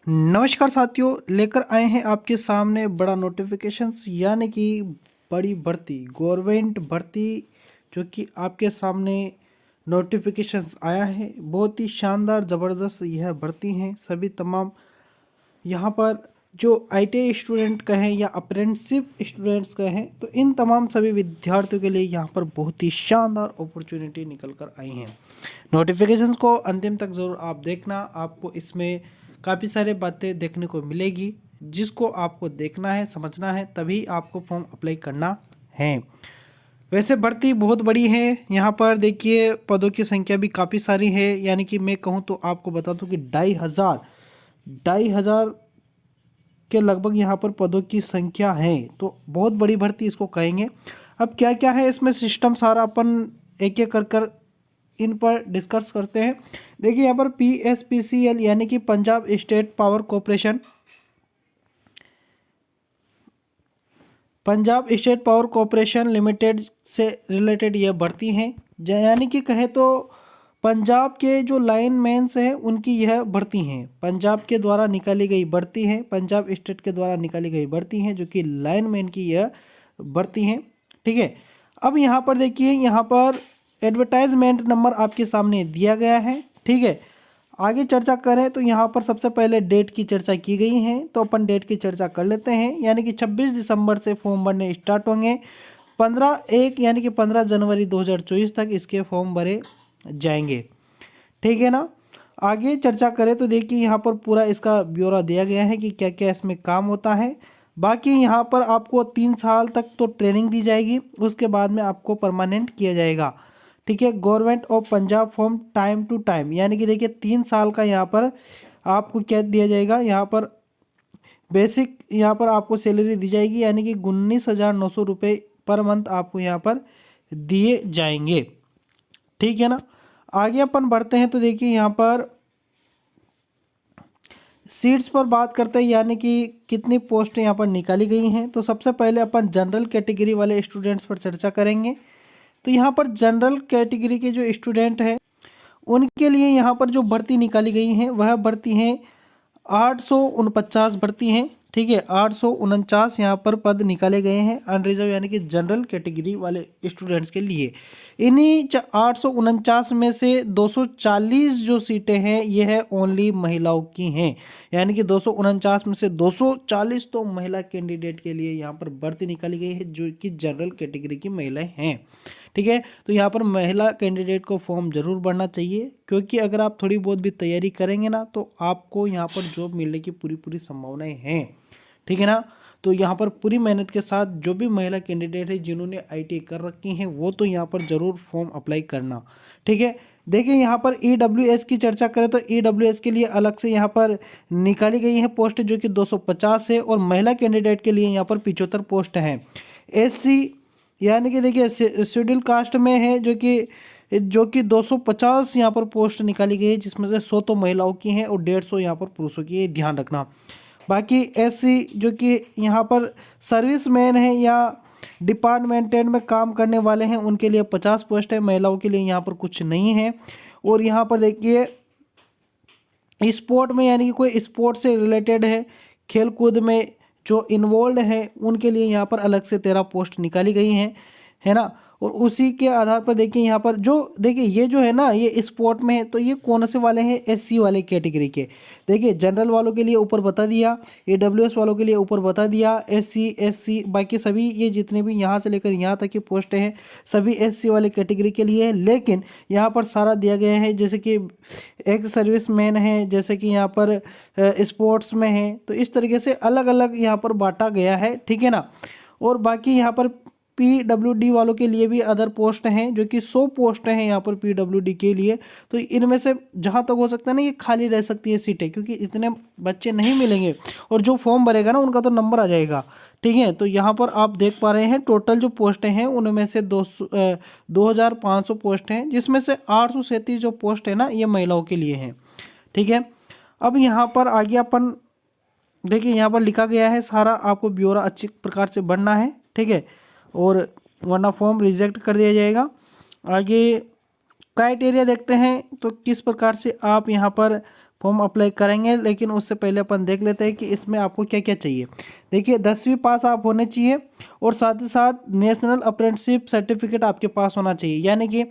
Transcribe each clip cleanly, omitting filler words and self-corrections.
नमस्कार साथियों, लेकर आए हैं आपके सामने बड़ा नोटिफिकेशंस यानी कि बड़ी भर्ती गवर्नमेंट भर्ती जो कि आपके सामने नोटिफिकेशंस आया है। बहुत ही शानदार ज़बरदस्त यह भर्ती है। सभी तमाम यहाँ पर जो आईटीआई स्टूडेंट कहें या अप्रेंटिसशिप स्टूडेंट्स कहें, तो इन तमाम सभी विद्यार्थियों के लिए यहाँ पर बहुत ही शानदार अपॉर्चुनिटी निकल कर आई हैं। नोटिफिकेशंस को अंतिम तक ज़रूर आप देखना, आपको इसमें काफ़ी सारे बातें देखने को मिलेगी जिसको आपको देखना है, समझना है, तभी आपको फॉर्म अप्लाई करना है। वैसे भर्ती बहुत बड़ी है। यहाँ पर देखिए पदों की संख्या भी काफ़ी सारी है, यानी कि मैं कहूँ तो आपको बता दूँ कि 2,500 के लगभग यहाँ पर पदों की संख्या है। तो बहुत बड़ी भर्ती इसको कहेंगे। अब क्या क्या है इसमें सिस्टम, सारा अपन एक एक कर इन पर डिस्कस करते हैं। देखिए यहाँ पर PSPCL यानी कि Punjab state power corporation, Punjab state power corporation limited से रिलेटेड ये भर्ती हैं। यानी कि कहे तो पंजाब के जो लाइन मैन्स हैं उनकी यह भर्ती हैं। पंजाब के द्वारा निकाली गई भर्ती है, पंजाब स्टेट के द्वारा निकाली गई भर्ती हैं जो कि लाइन मैन की यह भर्ती हैं। ठीक है। अब यहाँ पर देखिए, यहाँ पर एडवर्टाइजमेंट नंबर आपके सामने दिया गया है। ठीक है। आगे चर्चा करें तो यहाँ पर सबसे पहले डेट की चर्चा की गई है, तो अपन डेट की चर्चा कर लेते हैं। यानी कि 26 दिसंबर से फॉर्म भरने स्टार्ट होंगे। 15/1 यानी कि 15 जनवरी 2024 तक इसके फॉर्म भरे जाएंगे। ठीक है ना। आगे चर्चा करें तो देखिए यहाँ पर पूरा इसका ब्यौरा दिया गया है कि क्या क्या इसमें काम होता है। बाकी यहाँ पर आपको 3 साल तक तो ट्रेनिंग दी जाएगी, उसके बाद में आपको परमानेंट किया जाएगा। ठीक है। Government of Punjab from time to time, यानी कि देखिए 3 साल का यहाँ पर आपको क्या दिया जाएगा, यहाँ पर बेसिक यहाँ पर आपको सैलरी दी जाएगी, यानी कि 19,900 रुपये पर मंथ आपको यहाँ पर दिए जाएंगे। ठीक है ना। आगे अपन बढ़ते हैं तो देखिए यहाँ पर सीट्स पर बात करते हैं, यानी कि कितनी पोस्ट यहाँ पर निकाली गई हैं। तो सबसे पहले अपन जनरल कैटेगरी वाले स्टूडेंट्स पर चर्चा करेंगे। तो यहाँ पर जनरल कैटेगरी के जो स्टूडेंट हैं उनके लिए यहाँ पर जो भर्ती निकाली गई है वह भर्ती है 849 भर्ती हैं। ठीक है। 849 यहाँ पर पद निकाले गए हैं अनरिजर्व यानी कि जनरल कैटेगरी वाले स्टूडेंट्स के लिए। इन्हीं 849 में से 240 जो सीटें हैं ये है ओनली महिलाओं की हैं, यानी कि 249 में से 240 तो महिला कैंडिडेट के लिए यहाँ पर भर्ती निकाली गई है जो कि जनरल कैटेगरी की महिलाएं हैं। ठीक है। तो यहाँ पर महिला कैंडिडेट को फॉर्म जरूर भरना चाहिए, क्योंकि अगर आप थोड़ी बहुत भी तैयारी करेंगे ना तो आपको यहाँ पर जॉब मिलने की पूरी संभावनाएं हैं। ठीक है ना। तो यहाँ पर पूरी मेहनत के साथ जो भी महिला कैंडिडेट है जिन्होंने ITI कर रखी हैं वो तो यहाँ पर ज़रूर फॉर्म अप्लाई करना। ठीक है। देखिए यहाँ पर EWS की चर्चा करें तो EWS के लिए अलग से यहाँ पर निकाली गई है पोस्ट जो कि 250 है, और महिला कैंडिडेट के लिए यहाँ पर 75 पोस्ट हैं। SC यानी कि देखिए शेड्यूल कास्ट में है जो कि 250 यहाँ पर पोस्ट निकाली गई है, जिसमें से 100 तो महिलाओं की हैं और 150 यहाँ पर पुरुषों की है, ध्यान रखना। बाकी SC जो कि यहाँ पर सर्विसमैन है या डिपार्टमेंटेड में काम करने वाले हैं उनके लिए 50 पोस्ट है, महिलाओं के लिए यहाँ पर कुछ नहीं है। और यहाँ पर देखिए स्पोर्ट में, यानी कि कोई स्पोर्ट से रिलेटेड है, खेल कूद में जो इन्वॉल्व है उनके लिए यहाँ पर अलग से 13 पोस्ट निकाली गई हैं, है ना। और उसी के आधार पर देखिए यहाँ पर जो देखिए ये जो है ना ये स्पोर्ट में है, तो ये कौन से वाले हैं, SC वाले कैटेगरी के। देखिए जनरल वालों के लिए ऊपर बता दिया, AWS वालों के लिए ऊपर बता दिया, SC बाकी सभी ये जितने भी यहाँ से लेकर यहाँ तक की पोस्टें हैं सभी SC वाले कैटेगरी के लिए है। लेकिन यहाँ पर सारा दिया गया है, जैसे कि एक सर्विसमैन है, जैसे कि यहाँ पर स्पोर्ट्स में है, तो इस तरीके से अलग अलग यहाँ पर बांटा गया है। ठीक है ना। और बाकी यहाँ पर PWD वालों के लिए भी अदर पोस्ट हैं जो कि 100 पोस्ट हैं यहाँ पर PWD के लिए। तो इनमें से जहाँ तक हो सकता है ना ये खाली रह सकती है सीटें, क्योंकि इतने बच्चे नहीं मिलेंगे और जो फॉर्म भरेगा ना उनका तो नंबर आ जाएगा। ठीक है। तो यहाँ पर आप देख पा रहे हैं टोटल जो पोस्टें हैं उनमें से 2500 पोस्ट हैं, जिसमें से 837 जो पोस्ट है ना ये महिलाओं के लिए हैं। ठीक है। अब यहाँ पर आगे अपन देखिए यहाँ पर लिखा गया है सारा, आपको ब्यौरा अच्छी प्रकार से भरना है। ठीक है। और वरना फॉर्म रिजेक्ट कर दिया जाएगा। आगे क्राइटेरिया देखते हैं तो किस प्रकार से आप यहाँ पर फॉर्म अप्लाई करेंगे, लेकिन उससे पहले अपन देख लेते हैं कि इसमें आपको क्या क्या चाहिए। देखिए 10वीं पास आप होने चाहिए और साथ ही साथ नेशनल अप्रेंटिसशिप सर्टिफिकेट आपके पास होना चाहिए। यानी कि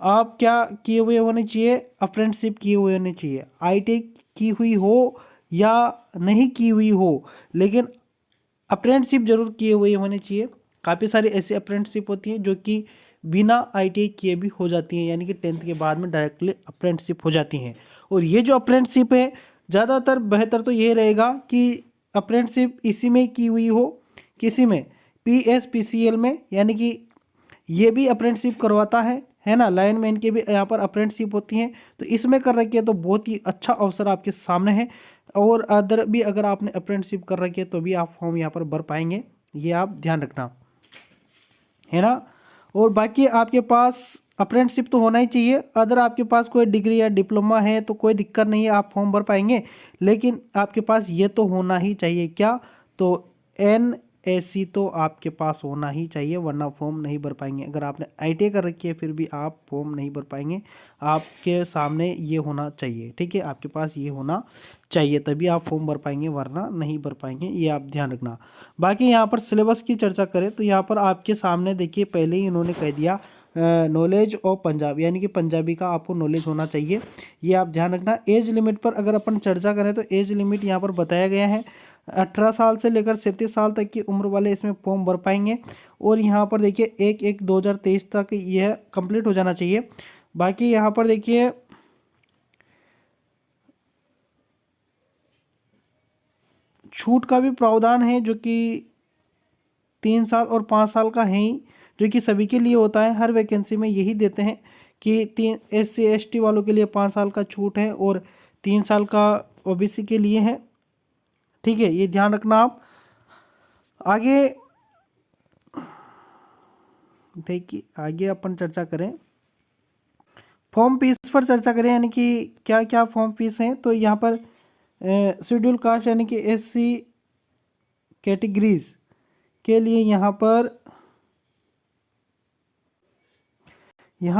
आप क्या किए हुए होने चाहिए, अप्रेंटिसशिप किए हुए होने चाहिए। ITI की हुई हो या नहीं की हुई हो, लेकिन अप्रेंटिसशिप जरूर किए हुए होने चाहिए। काफ़ी सारी ऐसी अप्रेंटिसशिप होती हैं जो कि बिना ITI किए भी हो जाती हैं, यानी कि 10th के बाद में डायरेक्टली अप्रेंटिसशिप हो जाती हैं। और ये जो अप्रेंटिसशिप है, ज़्यादातर बेहतर तो ये रहेगा कि अप्रेंटिसशिप इसी में की हुई हो, किसी में PSPCL में, यानी कि ये भी अप्रेंटिसशिप करवाता है ना। लाइनमैन के भी यहाँ पर अप्रेंटिसशिप होती हैं, तो इसमें कर रखी है तो बहुत ही अच्छा अवसर आपके सामने है। और अदर भी अगर आपने अप्रेंटिसशिप कर रखी है तो भी आप फॉर्म यहाँ पर भर पाएंगे, ये आप ध्यान रखना, है ना। और बाकी आपके पास अप्रेंटिसशिप तो होना ही चाहिए। अगर आपके पास कोई डिग्री या डिप्लोमा है तो कोई दिक्कत नहीं है, आप फॉर्म भर पाएंगे, लेकिन आपके पास ये तो होना ही चाहिए क्या, तो NSC तो आपके पास होना ही चाहिए, वरना फॉर्म नहीं भर पाएंगे। अगर आपने ITI कर रखी है फिर भी आप फॉर्म नहीं भर पाएंगे, आपके सामने ये होना चाहिए, ठीक है, आपके पास ये होना चाहिए, तभी आप फॉर्म भर पाएंगे, वरना नहीं भर पाएंगे, ये आप ध्यान रखना। बाकी यहाँ पर सिलेबस की चर्चा करें तो यहाँ पर आपके सामने देखिए पहले ही इन्होंने कह दिया नॉलेज ऑफ पंजाब, यानी कि पंजाबी का आपको नॉलेज होना चाहिए, ये आप ध्यान रखना। एज लिमिट पर अगर अपन चर्चा करें तो एज लिमिट यहाँ पर बताया गया है 18 साल से लेकर 37 साल तक की उम्र वाले इसमें फॉर्म भर पाएंगे। और यहाँ पर देखिए 1/1/2023 तक यह कंप्लीट हो जाना चाहिए। बाकी यहाँ पर देखिए छूट का भी प्रावधान है, जो कि 3 साल और 5 साल का है ही, जो कि सभी के लिए होता है। हर वैकेंसी में यही देते हैं कि 3 SC ST वालों के लिए 5 साल का छूट है और 3 साल का OBC के लिए है, ठीक है, ये ध्यान रखना आप। आगे देखिए, आगे अपन चर्चा करें, फॉर्म फीस पर चर्चा करें, यानी कि क्या क्या फॉर्म फीस हैं। तो यहाँ पर शेड्यूल कास्ट यानी कि SC कैटेगरीज के लिए यहाँ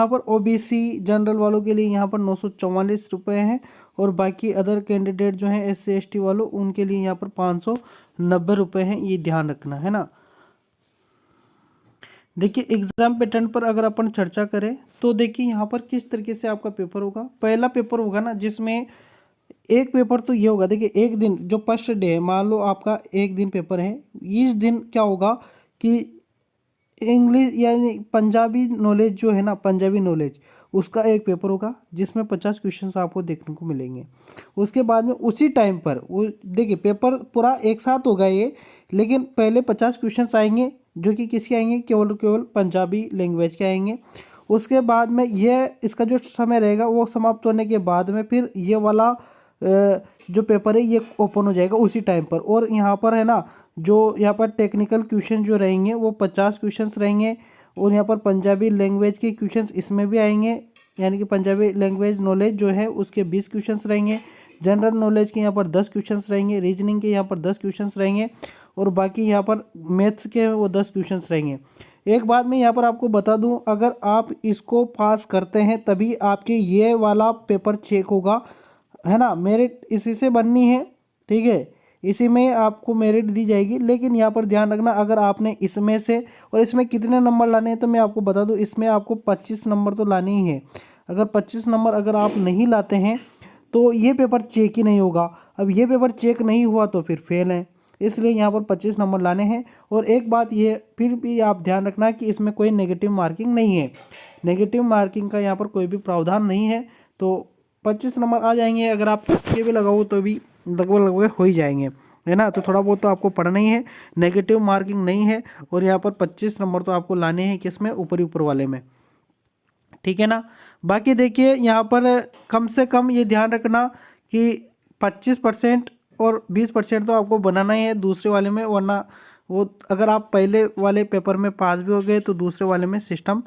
पर OBC जनरल वालों के लिए यहाँ पर 944 रुपये हैं, और बाकी अदर कैंडिडेट जो हैं SC ST वालों, उनके लिए यहाँ पर 590 रुपये हैं, ये ध्यान रखना, है ना। देखिए एग्जाम पैटर्न पर अगर अपन चर्चा करें तो देखिए यहाँ पर किस तरीके से आपका पेपर होगा। पहला पेपर होगा ना, जिसमें एक पेपर तो ये होगा, देखिए एक दिन जो फर्स्ट डे है, मान लो आपका एक दिन पेपर है, इस दिन क्या होगा कि इंग्लिश यानी पंजाबी नॉलेज जो है ना, पंजाबी नॉलेज, उसका एक पेपर होगा जिसमें 50 क्वेश्चंस आपको देखने को मिलेंगे। उसके बाद में उसी टाइम पर वो देखिए पेपर पूरा एक साथ होगा ये, लेकिन पहले 50 क्वेश्चंस आएंगे जो कि किसके आएंगे, केवल पंजाबी लैंग्वेज के आएंगे। उसके बाद में ये इसका जो समय रहेगा वो समाप्त होने के बाद में फिर ये वाला जो पेपर है ये ओपन हो जाएगा उसी टाइम पर। और यहाँ पर है ना, जो यहाँ पर टेक्निकल क्वेश्चन जो रहेंगे वो 50 क्वेश्चंस रहेंगे, और यहाँ पर पंजाबी लैंग्वेज के क्वेश्चंस इसमें भी आएंगे, यानी कि पंजाबी लैंग्वेज नॉलेज जो है उसके 20 क्वेश्चंस रहेंगे। जनरल नॉलेज के यहाँ पर 10 क्वेश्चंस रहेंगे, रीजनिंग के यहाँ पर 10 क्वेश्चंस रहेंगे, और बाकी यहाँ पर मैथ्स के वो 10 क्वेश्चंस रहेंगे। एक बात मैं यहाँ पर आपको बता दूँ, अगर आप इसको पास करते हैं तभी आपके ये वाला पेपर चेक होगा, है ना। मेरिट इसी से बननी है, ठीक है, इसी में आपको मेरिट दी जाएगी। लेकिन यहाँ पर ध्यान रखना, अगर आपने इसमें से, और इसमें कितने नंबर लाने हैं तो मैं आपको बता दूँ, इसमें आपको 25 नंबर तो लाने ही है। अगर 25 नंबर अगर आप नहीं लाते हैं तो ये पेपर चेक ही नहीं होगा। अब ये पेपर चेक नहीं हुआ तो फिर फेल है, इसलिए यहाँ पर 25 नंबर लाने हैं। और एक बात ये फिर भी आप ध्यान रखना कि इसमें कोई नेगेटिव मार्किंग नहीं है, नेगेटिव मार्किंग का यहाँ पर कोई भी प्रावधान नहीं है। तो 25 नंबर आ जाएंगे, अगर आप ये भी लगाओ तो भी लगभग हो ही जाएंगे, है ना। तो थोड़ा बहुत तो आपको पढ़ना ही है, नेगेटिव मार्किंग नहीं है, और यहाँ पर 25 नंबर तो आपको लाने हैं, किसमें, ऊपर वाले में, ठीक है ना। बाकी देखिए यहाँ पर कम से कम ये ध्यान रखना कि 25% और 20% तो आपको बनाना ही है दूसरे वाले में, वरना वो अगर आप पहले वाले पेपर में पास भी हो गए तो दूसरे वाले में सिस्टम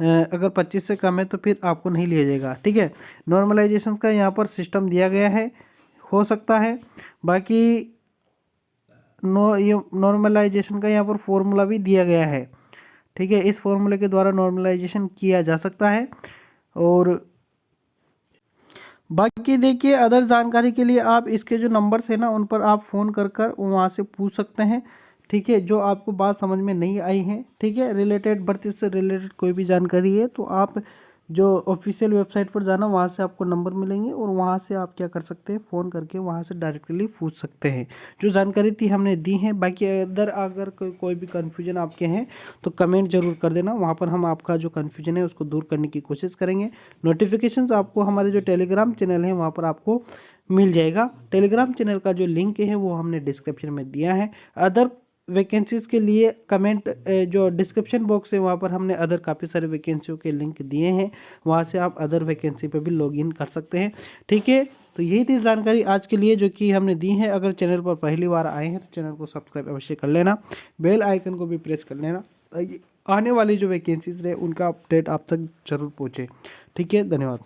अगर 25 से कम है तो फिर आपको नहीं लिया जाएगा, ठीक है। नॉर्मलाइजेशन का यहाँ पर सिस्टम दिया गया है, हो सकता है। बाकी ये नॉर्मलाइजेशन का यहाँ पर फॉर्मूला भी दिया गया है, ठीक है, इस फॉर्मूले के द्वारा नॉर्मलाइजेशन किया जा सकता है। और बाकी देखिए अदर जानकारी के लिए आप इसके जो नंबर्स है ना उन पर आप फ़ोन कर कर वहाँ से पूछ सकते हैं। ठीक है, जो आपको बात समझ में नहीं आई है, ठीक है, रिलेटेड भर्ती से रिलेटेड कोई भी जानकारी है तो आप जो ऑफिशियल वेबसाइट पर जाना, वहाँ से आपको नंबर मिलेंगे और वहाँ से आप क्या कर सकते हैं, फ़ोन करके वहाँ से डायरेक्टली पूछ सकते हैं। जो जानकारी थी हमने दी है। बाकी अगर कोई भी कन्फ्यूजन आपके हैं तो कमेंट जरूर कर देना, वहाँ पर हम आपका जो कन्फ्यूजन है उसको दूर करने की कोशिश करेंगे। नोटिफिकेशंस आपको हमारे जो टेलीग्राम चैनल है वहाँ पर आपको मिल जाएगा। टेलीग्राम चैनल का जो लिंक है वो हमने डिस्क्रिप्शन में दिया है। अदर वैकेंसीज़ के लिए कमेंट जो डिस्क्रिप्शन बॉक्स है वहाँ पर हमने अदर काफ़ी सारे वैकेंसियों के लिंक दिए हैं, वहाँ से आप अदर वैकेंसी पे भी लॉगिन कर सकते हैं। ठीक है, तो यही थी जानकारी आज के लिए जो कि हमने दी है। अगर चैनल पर पहली बार आए हैं तो चैनल को सब्सक्राइब अवश्य कर लेना, बेल आइकन को भी प्रेस कर लेना, आने वाली जो वैकेंसीज़ रहे उनका अपडेट आप तक जरूर पहुँचे। ठीक है, धन्यवाद।